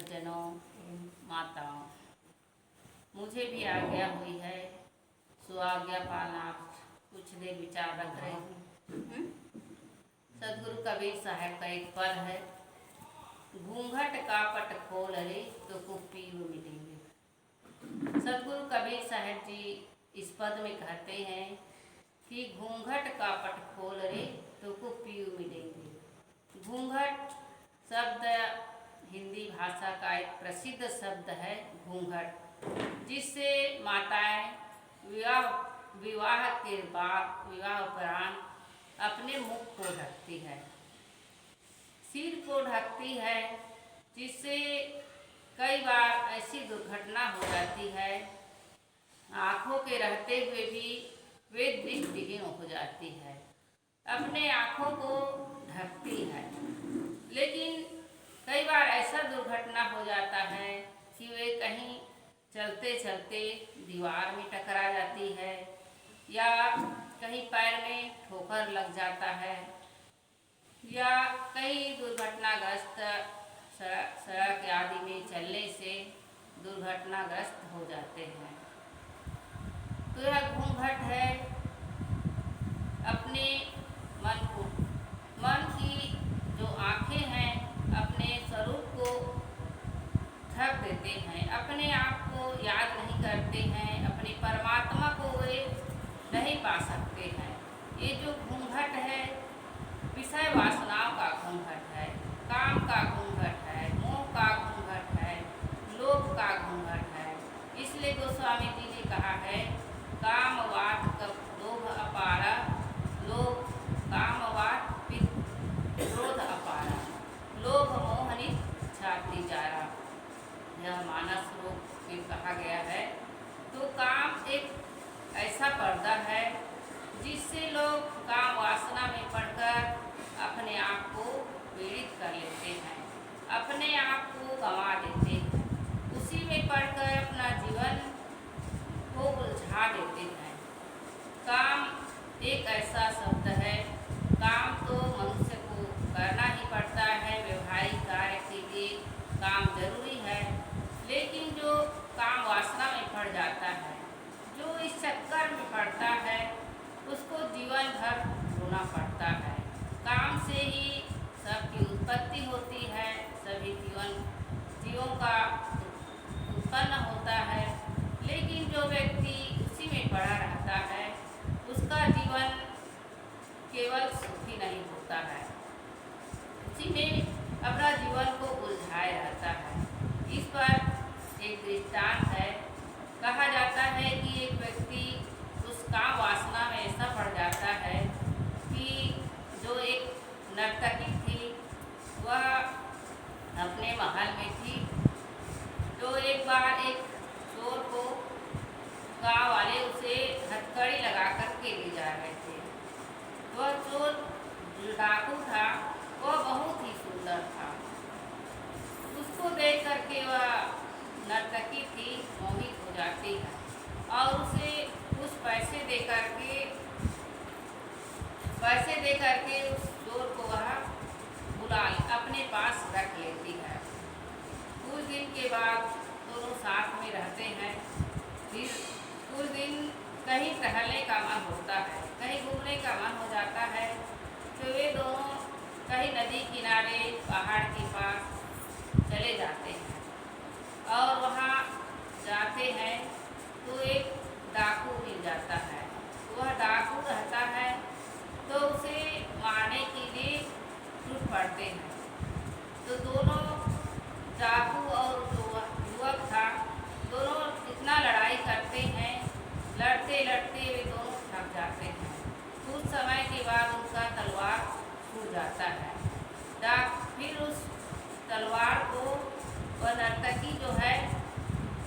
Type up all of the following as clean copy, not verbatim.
गुरुजनों, माताओं, मुझे भी आज्ञा हुई है सुआज्ञा पालनार्थ कुछ देर विचार रख रही हूँ। सदगुरु कबीर साहब का एक पद है, घूंघट का पट खोल रे तो कुप्पी मिलेंगे। सदगुरु कबीर साहब जी इस पद में कहते हैं कि घूंघट का पट खोल रे तो कुप्पी मिलेंगे। घूंघट शब्द हिंदी भाषा का एक प्रसिद्ध शब्द है घूंघट, जिससे माताएं विवाह के बाद विवाह उपरांत अपने मुख को ढकती है, सिर को ढकती है, जिससे कई बार ऐसी दुर्घटना हो जाती है, आँखों के रहते हुए भी वे दृष्टिहीन हो जाती है, अपने आँखों को ढकती है। लेकिन कई बार ऐसा दुर्घटना हो जाता है कि वे कहीं चलते चलते दीवार में टकरा जाती है या कहीं पैर में ठोकर लग जाता है या कई दुर्घटनाग्रस्त सड़क आदि में चलने से दुर्घटनाग्रस्त हो जाते हैं। तो यह घूंघट है अपने मन की जो आँखें हैं अपने स्वरूप को ढक देते हैं, अपने आप को याद नहीं करते हैं, अपने परमात्मा को वे नहीं पा सकते हैं। ये जो घूंघट है विषय वासनाओं का घूंघट है, काम का घूंघट है, मोह का घूंघट है, लोभ का घूंघट है। इसलिए गोस्वामी जी ने कहा है कामवात लोभ अपारा, लोभ कामवात क्रोध अपारा, लोभ मोहनित छाती जारा, यह मानस श्लोक में कहा गया है। तो काम एक ऐसा पर्दा है जिससे लोग काम वासना में पड़कर अपने आप को पीड़ित कर लेते हैं, अपने आप को गंवा देते हैं, उसी में पड़कर अपना जीवन को उलझा देते हैं। काम एक ऐसा शब्द है, काम तो मनुष्य को करना ही पड़ता है, व्यवहारिक कार्य के लिए काम जरूरी है। लेकिन जो काम वासना में पड़ जाता है, जो इस चक्कर में पड़ता है, उसको जीवन भर रोना पड़ता है। काम से ही सबकी उत्पत्ति होती है, सभी जीवों का उत्पन्न होता है। लेकिन जो व्यक्ति उसी में पड़ा रहता है उसका जीवन केवल सुखी नहीं होता है, उसी में अपना जीवन को उलझाए रहता है। इस पर एक दृष्टांत है, कहा जाता है कि एक व्यक्ति उस काम वासना में ऐसा पड़ जाता है कि जो एक नर्तकी थी वह अपने महल में थी। तो एक बार एक चोर को गांव वाले उसे हथकड़ी लगा कर के ले जा रहे थे। वह चोर जो डाकू था वह बहुत ही सुंदर था। उसको देख करके वह नर्तकी थी मोहित हो जाती है और उसे कुछ पैसे दे करके उस चोर को वह बुला अपने पास रख लेती है। कुछ दिन के बाद दोनों साथ में रहते हैं। फिर कुछ दिन कहीं टहलने का मन होता है, कहीं घूमने का मन हो जाता है। तो वे दोनों कहीं नदी किनारे पहाड़ के पास चले जाते हैं और वहाँ जाते हैं तो एक डाकू मिल जाता है। वह डाकू रहता है तो उसे मारने के लिए टूट पड़ते हैं। तो दोनों डाकू और जो युवक था दोनों इतना लड़ाई करते हैं, लड़ते लड़ते वे दोनों थक जाते हैं। कुछ समय के बाद उनका तलवार छूट जाता है। फिर उस तलवार को वह नर्तकी जो है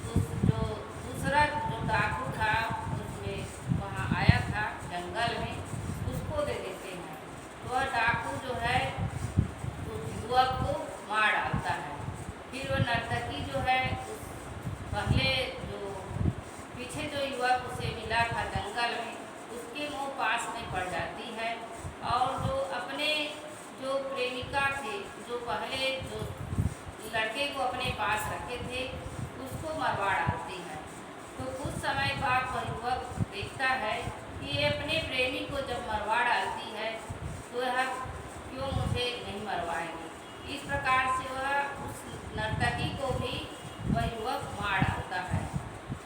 जो दूसरा जो डाकू था उसमें वहाँ आया था जंगल में, उसको दे देते हैं। तो वह डाकू जो है उस युवक को मार डालता है। फिर वह नर्तकी जो है पहले जो पीछे जो युवक उसे मिला था जंगल में उसके मुँह पास में पड़ जाती है और जो अपने जो प्रेमिका थे, जो पहले जो लड़के को अपने पास रखे थे उसको मरवा डालती है। तो कुछ समय बाद वह युवक देखता है कि ये अपने प्रेमी को जब मरवा डालती है तो यह क्यों मुझे नहीं मरवाएगी। इस प्रकार से वह उस नर्तकी को भी वह युवक मार डालता है।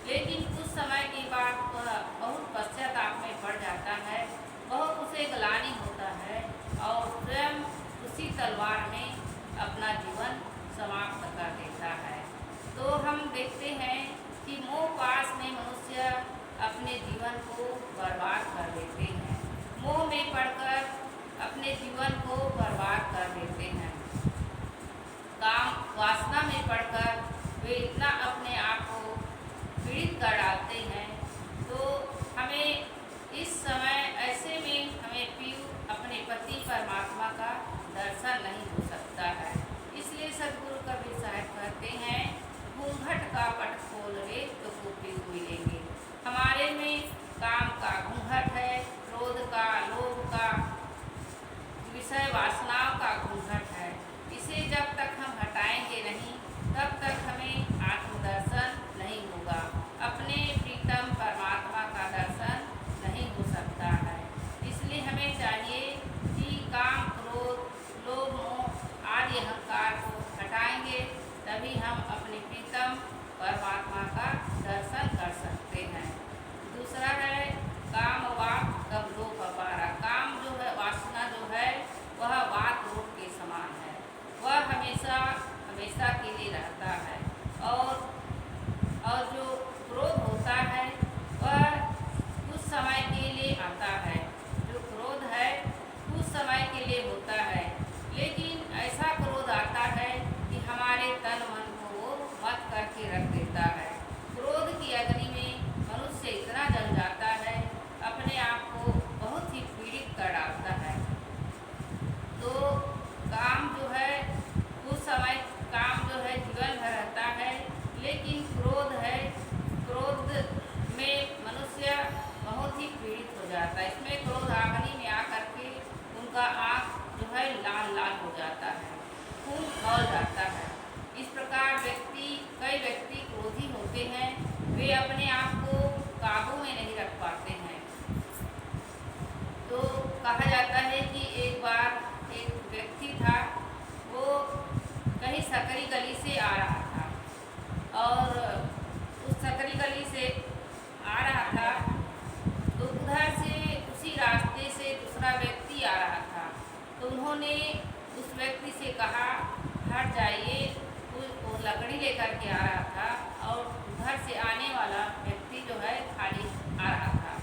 लेकिन कुछ समय के बाद वह बहुत पश्चाताप में पड़ जाता है, बहुत उसे ग्लानि होता है और स्वयं उसी तलवार में अपना जीवन समाप्त कर देता है। तो हम देखते हैं कि मोह पाश में मनुष्य अपने जीवन को बर्बाद कर देते हैं, मोह में पड़कर अपने जीवन को बर्बाद कर देते हैं। काम वासना में पड़कर वे इतना अपने आप को पीड़ित कर डालते हैं। तो हमें इस समय ऐसे में हमें अपने पति परमात्मा का दर्शन नहीं हो सकता है। इसलिए सद्गुरु कबीर साहब कहते हैं, घूंघट का पट खोल रे तो पीऊ मिलेंगे। हमारे में काम का घूंघट है, क्रोध का, लोभ का, विषय वासनाओं का घूंघट है। इसे जब तक हम हटाएंगे नहीं तब तक हमें आत्मदर्शन नहीं होगा, अपने प्रीतम परमात्मा का दर्शन नहीं हो सकता है। इसलिए हमें चाहिए कि काम, क्रोध, लोभ, मोह आदि अहंकार को हटाएंगे तभी हम अपने प्रीतम परमात्मा का दर्शन कर सकते हैं। दूसरा है काम वाक कब लोभ अपारा। काम जो है, वासना जो है वह वात रोग के समान है, वह हमेशा हमेशा के लिए रहता है। और जो क्रोध होता है वह कुछ समय के लिए आता है, जो क्रोध है कुछ समय के लिए होता है, लेकिन ऐसा क्रोध आता है कि हमारे तन मन को वो मत करके रख देता है। क्रोध की अग्नि में मनुष्य इतना जल जाता है, अपने आप को बहुत ही पीड़ित कर डालता है। तो काम जो है कुछ समय, काम जो है जीवन भर रहता है, लेकिन क्रोध है, क्रोध में मनुष्य बहुत ही पीड़ित हो जाता है। इसमें क्रोध अग्नि में आकर के उनका आँख जो है लाल लाल हो जाता है, खून खौल जाता है। इस प्रकार कई व्यक्ति क्रोधी होते हैं, वे अपने आप को काबू में नहीं रख पाते हैं। तो कहा जाता है कि एक बार एक व्यक्ति था, वो कहीं सकरी गली से आ रहा था और उस सकरी गली से आ रहा था तो उधर से उसी रास्ते से दूसरा व्यक्ति आ रहा था। तो उन्होंने उस व्यक्ति से कहा, हट जाइए। वो लकड़ी लेकर के आ रहा था और उधर से आने वाला व्यक्ति जो है खाली आ रहा था,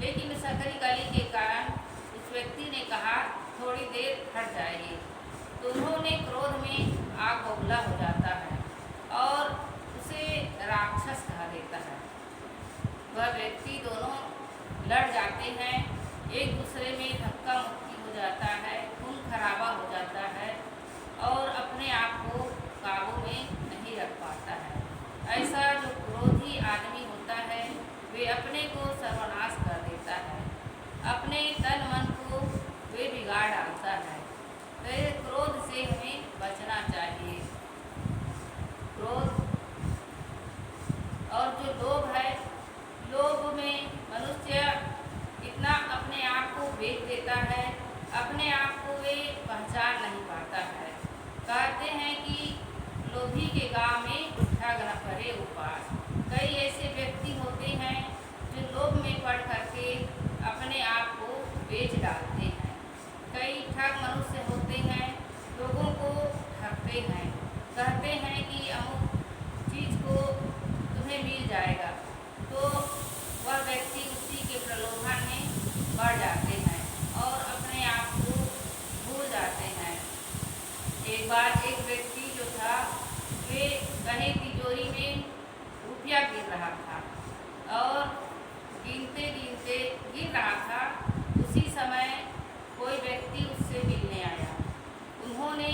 लेकिन सकरी गली के कारण उस व्यक्ति ने कहा थोड़ी देर हट जाइए। तो उन्होंने क्रोध में आग बबूला हो जाता है और उसे राक्षस कहा देता है। वह व्यक्ति दोनों लड़ जाते हैं, एक दूसरे में धक्का मुक्की हो जाता है, खून खराबा हो जाता है और अपने आप को काबू में नहीं रख पाता है। ऐसा जो क्रोधी आदमी होता है वे अपने को सर्वनाश कर देता है, अपने तन मन को वे बिगाड़ डालता है। तो क्रोध से हमें बचना चाहिए। क्रोध और जो लोभ है, लोभ में मनुष्य इतना अपने आप को बेच देता है, अपने आप को वे पहचान नहीं पाता है। कहते हैं कि लोभी के गांव में ठग न करे उपास। कई ऐसे व्यक्ति होते हैं जो लोभ में पड़ करके अपने आप को बेच डालते हैं। कई ठग मनुष्य होते हैं, लोगों को ठगते हैं, कहते हैं कि अमुक चीज़ को तुम्हें मिल जाएगा, तो वह व्यक्ति उसी के प्रलोभन में बढ़ जाते हैं और अपने आप को भूल जाते हैं। एक बार एक व्यक्ति जो था वे कहीं तिजोरी में रुपया गिर रहा था और गिनते गिनते गिर रहा था। उसी समय कोई व्यक्ति उससे मिलने आया। उन्होंने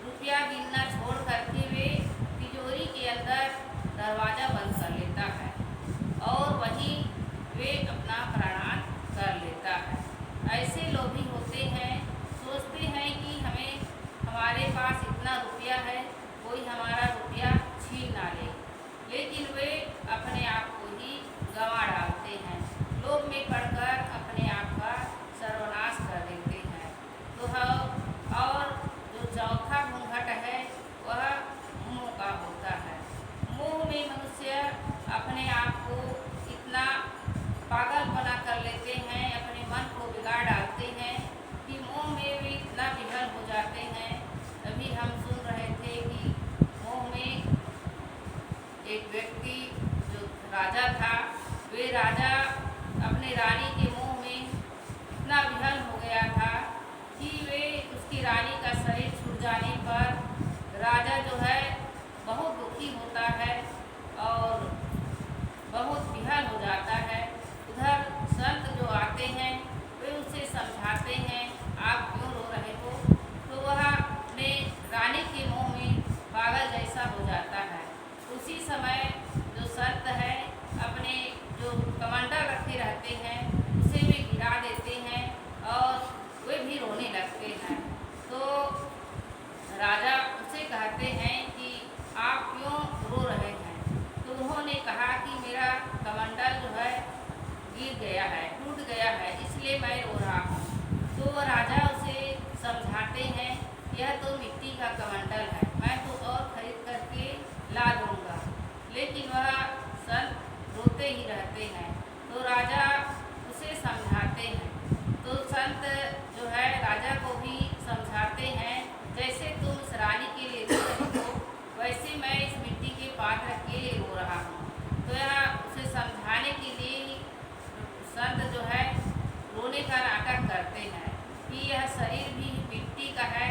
रुपया गिनना छोड़ करके वे तिजोरी के अंदर दरवाज़ा बंद कर लेता है और वहीं वे अपना प्राणान कर लेता है। ऐसे लोभी होते हैं, सोचते हैं कि हमें हमारे पास इतना रुपया है, कोई राजा था, वे राजा अपने रानी के मोह में इतना विहल हो गया था कि वे उसकी रानी का शरीर छूट जाने पर राजा जो है बहुत दुखी होता है और बहुत विहल हो जाता है। उधर संत जो आते हैं वे उसे समझाते हैं, आप क्यों रो रहे हो? तो वह अपने रानी के मुंह में पागल जैसा हो जाता है। उसी समय जो संत है अपने जो कमंडल रखे रहते हैं उसे भी गिरा देते हैं और वे भी रोने लगते हैं। तो राजा उसे कहते हैं कि आप क्यों रो रहे हैं? तो उन्होंने कहा कि मेरा कमंडल जो है गिर गया है, टूट गया है, इसलिए मैं रो रहा हूँ। तो राजा उसे समझाते हैं, यह तो मिट्टी का कमंडल है, मैं तो और खरीद करके ला दूंगा। लेकिन वह संत रोते ही रहते हैं। तो राजा उसे समझाते हैं। तो संत जो है राजा को भी समझाते हैं, जैसे तुम इस रानी के लिए रो रहे हो वैसे मैं इस मिट्टी के पात्र के लिए रो रहा हूँ। तो यह उसे समझाने के लिए संत जो है रोने का नाटक करते हैं कि यह शरीर भी मिट्टी का है,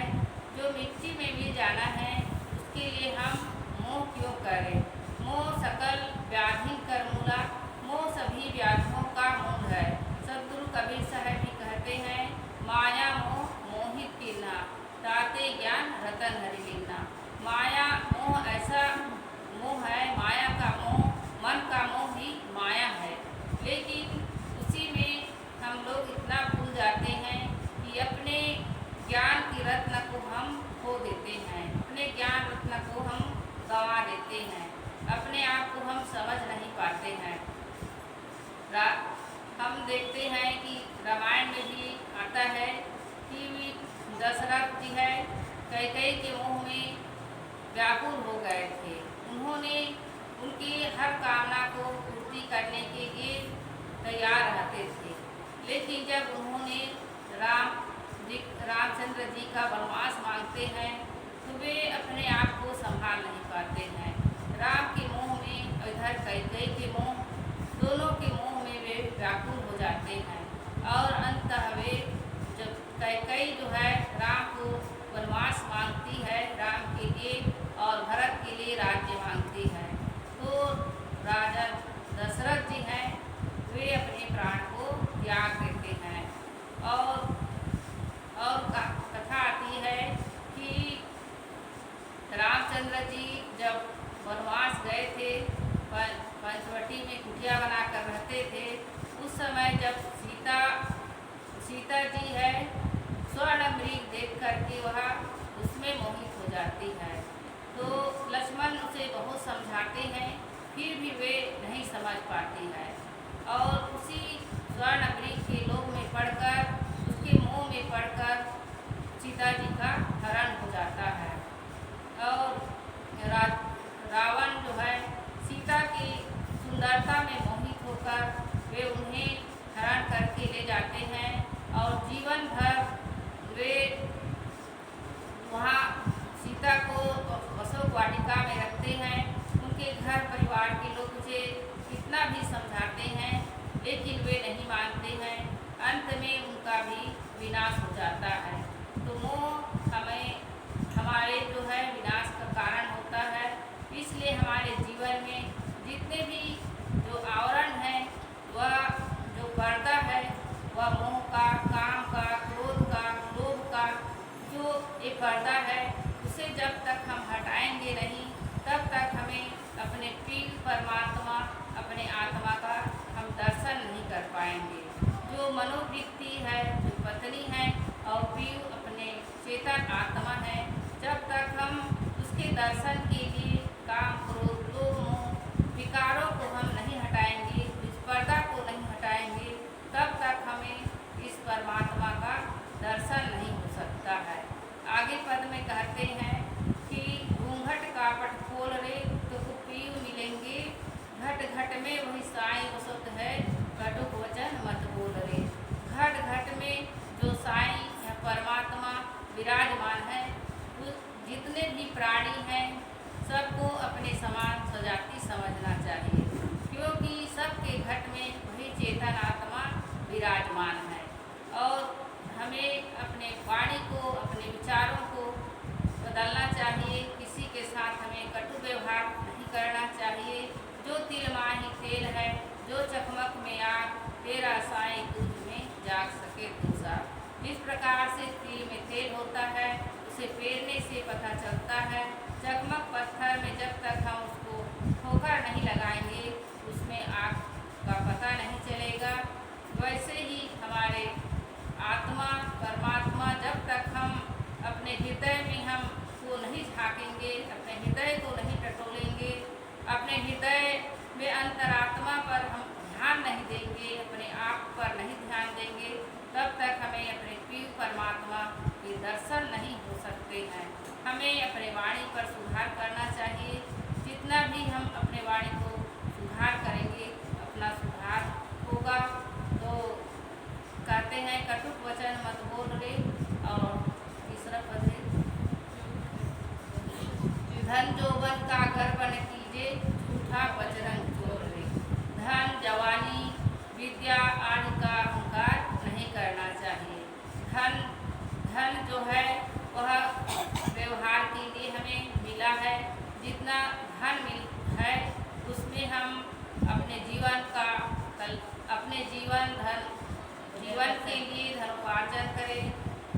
जो मिट्टी में मिल जाना है उसके लिए हम मोह क्यों करें? मोह सकल व्याधि कर मूला, मोह सभी व्याधियों का मूल है। सदगुरु कबीर साहब भी कहते हैं, माया मोह मोहित कीना, ताते ज्ञान रतन हरि लीना। माया मोह ऐसा मोह है, माया का मोह, मन का मोह ही माया है। लेकिन उसी में हम लोग इतना भूल जाते हैं कि अपने ज्ञान की रत्न को हम खो देते हैं, अपने ज्ञान रत्न को हम गंवा देते हैं, अपने आप को हम समझ नहीं पाते हैं। हम देखते हैं कि रामायण में भी आता है कि दशरथ जी है कैकेयी के मुँह में व्याकुल हो गए थे। उन्होंने उनकी हर कामना को पूर्ति करने के लिए तैयार रहते थे, लेकिन जब उन्होंने रामचंद्र जी का वनवास मांगते हैं तो वे अपने आप को संभाल नहीं पाते हैं। राम के मुँह में इधर कैकेयी के मुँह, दोनों के मुँह में वे व्याकुल हो जाते हैं और अंततः वे जब कैकेयी जो है राम को वनवास मांगती है, राम के लिए और भरत के लिए राज्य मांगती है, तो राजा दशरथ जी हैं वे अपने प्राण को त्याग देते हैं। और कथा आती है कि रामचंद्र जी जब वनवास गए थे, पंचवटी में कुटिया बनाकर रहते थे, उस समय जब सीता जी है स्वर्ण मृग देख करके वह उसमें मोहित हो जाती है। तो लक्ष्मण उसे बहुत समझाते हैं, फिर भी वे नहीं समझ पाती है और उसी स्वर्ण मृग के लोभ में पड़कर, उसके मोह में पड़कर सीता जी का हरण हो जाता है। और रावण जो है सीता की सुंदरता में मोहित होकर वे उन्हें हरण करके ले जाते हैं और जीवन भर वे वहाँ सीता को अशोक वाटिका में रखते हैं। उनके घर परिवार के लोग उसे कितना भी समझाते हैं लेकिन वे नहीं मानते हैं। अंत में उनका भी विनाश हो जाता है। तो मोह हमारे जो है विनाश का कारण होता है। इसलिए हमारे जीवन में जितने भी जो आवरण है, वह जो पर्दा है, वह मोह का, काम का, क्रोध का, लोभ का जो ये पर्दा है, उसे जब तक हम हटाएंगे नहीं तब तक हमें अपने प्रिय परमात्मा, अपने आत्मा का हम दर्शन नहीं कर पाएंगे। जो मनोवृत्ति है, जो पत्नी है और प्रिय अपने चेतन आत्मा है, जब तक हम उसके दर्शन के लिए काम, क्रोध, लोभ, मोह विकारों को हम नहीं हटाएंगे, इस पर्दा को नहीं हटाएंगे, तब तक हमें इस परमात्मा का दर्शन नहीं हो सकता है। आगे पद में कहते हैं कि घूंघट कापट खोल रे तो प्रिय मिलेंगे, घट घट में वही साईं वसत है, कटुक वचन मत बोल रे। घट घट में जो साईं या परमात्मा विराजमान है, जितने भी प्राणी हैं सबको अपने समान सजाती समझना चाहिए, क्योंकि कटु व्यवहार नहीं करना चाहिए। जो तिल माही तेल है, जो चकमक में आग, तेरा साई दूध में जाग सके दूसा। जिस प्रकार से तिल में तेल होता है, उसे फेरने से पता चलता है। चकमक पत्थर में जब तक हम उसको ठोकर नहीं लगाएंगे, उसमें आग का पता नहीं चलेगा। वैसे ही हमारे आत्मा परमात्मा, जब तक हम अपने हृदय में हम को नहीं झाँकेंगे, अपने हृदय को नहीं टटोलेंगे, अपने हृदय में अंतरात्मा पर हम ध्यान नहीं देंगे, अपने आप पर नहीं ध्यान देंगे, तब तक हमें अपने प्रिय परमात्मा के दर्शन नहीं हो सकते हैं। हमें अपने वाणी पर सुधार करना चाहिए। जितना भी हम अपने वाणी को सुधार करेंगे, अपना सुधार होगा। तो कहते हैं कटुक वचन मत बोल रे, और तीसरा पद है धन जौवन का गर्व न कीजे, झूठा बजरंग चोर रे। धन जवानी विद्या आदि का अहंकार नहीं करना चाहिए। धन जो है वह व्यवहार के लिए हमें मिला है। जितना धन मिल है उसमें हम अपने जीवन के लिए धनोपार्जन करें,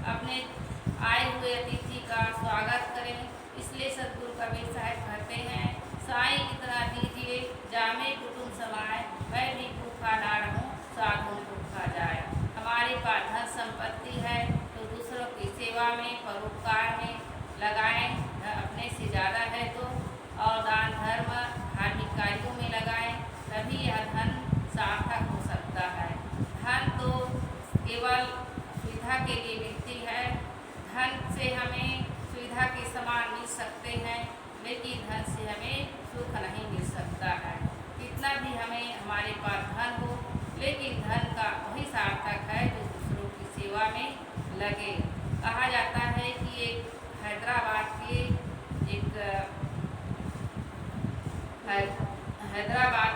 अपने आए हुए अतिथि का स्वागत करें। इसलिए सदगुरु कबीर साहब कहते हैं, साईं इतना दीजिए जामे कुटुंब समाए, मैं भी भूखा ना रहूं साधु भूखा जाए। हमारे पास धन संपत्ति है तो दूसरों की सेवा में, परोपकार में लगाएं। अपने से ज़्यादा है तो और दान धर्म धार्मिक कार्यों में लगाएं, तभी यह धन सार्थक हो सकता है। धन तो केवल सुविधा के लिए मिलती है। धन से हमें सुविधा के समान मिल सकते हैं, लेकिन धन से हमें सुख नहीं मिल सकता है। कितना भी हमें हमारे पास धन हो, लेकिन धन का वही सार्थक है जो दूसरों की सेवा में लगे। कहा जाता है कि एक हैदराबाद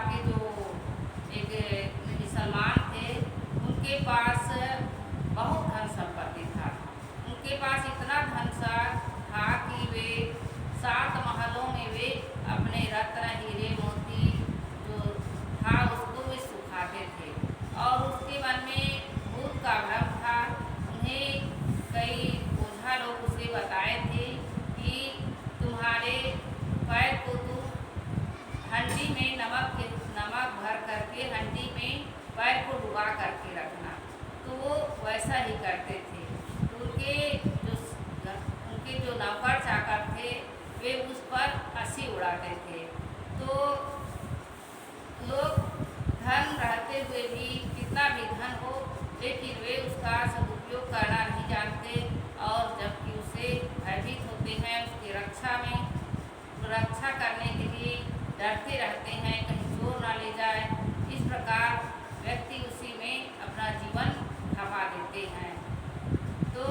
के जो एक मुसलमान थे, उनके पास बहुत धन संपत्ति था। उनके पास इतना धन था कि वे 7 महलों में वे अपने रत्न हीरे मोती जो था उसको वे सुखाते थे। और उसके मन में भूत का भ्रम था। उन्हें कई ओझा लोग उसे बताए थे कि तुम्हारे पैर को तुम हंडी में नमक भर करके हंडी में पैर को डुबा करके रखना। तो वो वैसा ही करते थे। उनके जो नौकर चाकर थे वे उस पर हंसी उड़ाते थे। तो लोग धन रहते हुए भी, कितना भी धन हो, लेकिन वे उसका सदुपयोग करना नहीं जानते, और जबकि उसे भयभीत होते हैं। उसकी रक्षा करने के लिए डरते रहते हैं, कहीं चोर ना ले जाए। इस प्रकार व्यक्ति उसी में अपना जीवन खपा देते हैं। तो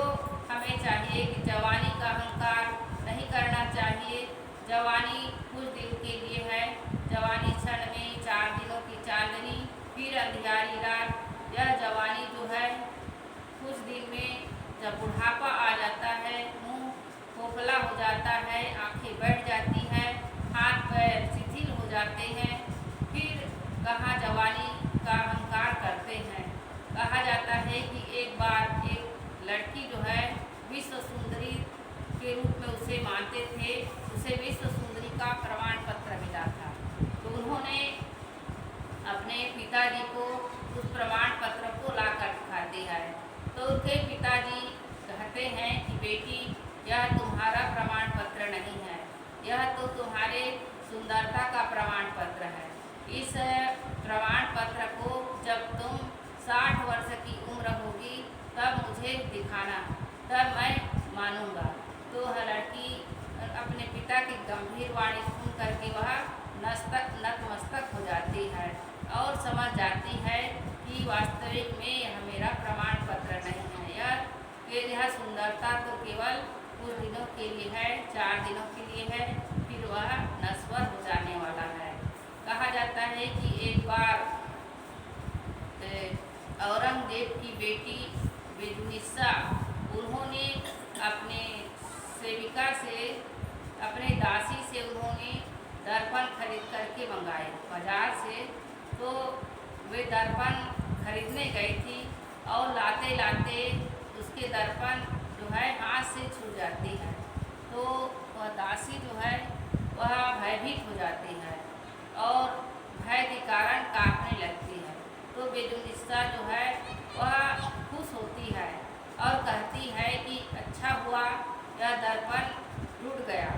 हमें चाहिए कि जवानी का अहंकार नहीं करना चाहिए। जवानी कुछ दिन के लिए है। जवानी क्षण में 4 दिनों की चांदनी, फिर अंधियारी रात। यह जवानी जो है कुछ दिन में जब बुढ़ापा आ जाता है, मुंह खोखला हो जाता है, आंखें बैठ जाती हैं, हाथ पैर शिथिल हो जाते हैं, फिर कहाँ जवानी का अहंकार करते हैं। कहा जाता है कि एक बार एक लड़की जो है विश्व सुंदरी के रूप में उसे मानते थे, उसे विश्व सुंदरी का प्रमाण पत्र मिला था। तो उन्होंने अपने पिताजी को उस प्रमाण पत्र को लाकर दिखाते हैं। तो उनके पिताजी कहते हैं कि बेटी, यह तुम्हारा प्रमाण पत्र नहीं है, यह तो तुम्हारे सुंदरता का प्रमाण पत्र है। इस प्रमाण पत्र को जब तुम 60 वर्ष की उम्र होगी तब मुझे दिखाना, तब मैं मानूंगा। तो वह लड़की अपने पिता की गंभीर वाणी सुन करके वह नतमस्तक हो जाती है और समझ जाती है कि वास्तविक में यह मेरा प्रमाण पत्र नहीं है। यह सुंदरता तो केवल कुछ दिनों के लिए है, 4 दिनों के लिए है, फिर वह नश्वर हो जाने वाला है। कहा जाता है कि एक बार औरंगजेब की बेटी बिदुनिसा, उन्होंने अपने सेविका से, अपने दासी से उन्होंने तो वे दर्पण खरीदने गई थी और लाते लाते उसके दर्पण जो है हाथ से छूट जाती है। तो वह दासी जो है वह भयभीत हो जाती है और भय के कारण कांपने लगती है। तो बेजुनिस्सा जो है वह खुश होती है और कहती है कि अच्छा हुआ यह दर्पण टूट गया,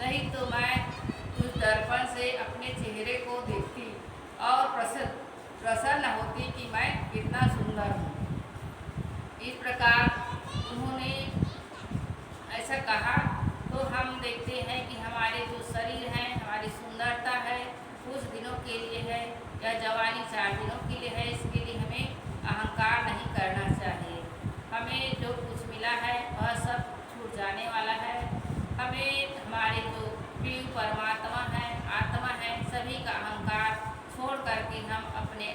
नहीं तो मैं उस दर्पण से अपने चेहरे को देखती और प्रसन्न होती कि मैं कितना सुंदर हूँ। इस प्रकार उन्होंने ऐसा कहा। तो हम देखते हैं कि हमारे जो शरीर है, हमारी सुंदरता है, कुछ दिनों के लिए है या जवानी 4 दिनों के लिए है। इसके लिए हमें अहंकार नहीं करना चाहिए। हमें जो कुछ मिला है वह सब छूट जाने वाला है। हमें हमारे जो प्रिय परमात्मा है, आत्मा है, सभी का अहंकार छोड़ करके हम अपने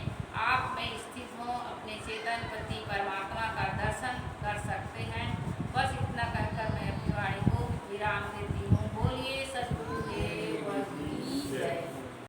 आप में स्थित हों, अपने चेतन पति परमात्मा का दर्शन कर सकते हैं। बस इतना कहकर मैं